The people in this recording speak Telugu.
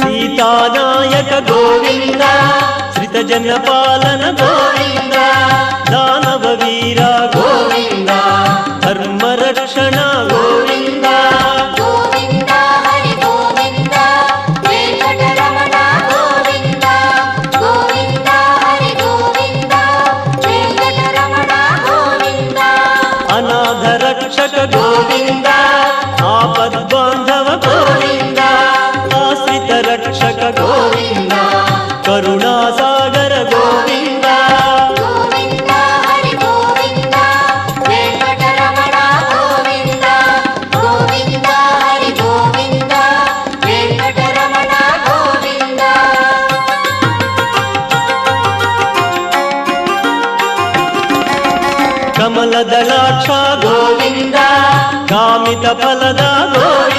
సీతానాయక గోవింద శ్రితజన పాలన గోవింద దానవ వీర గోవింద ధర్మరక్షణ గోవింద గోవింద హరి గోవింద వెంకటరమణ గోవింద గోవింద హరి గోవింద వెంకటరమణ గోవింద అనాథ రక్షక గోవింద ఆపద్బాంధవ గోవింద ఆశ్రిత రక్షక గోవింద కరుణాసాగర గోవింద గోవింద హరి గోవింద వెంకటరమణ గోవింద గోవింద హరి గోవింద వెంకటరమణ గోవింద కమలదళాక్ష గోవింద కామిత ఫలద గోవింద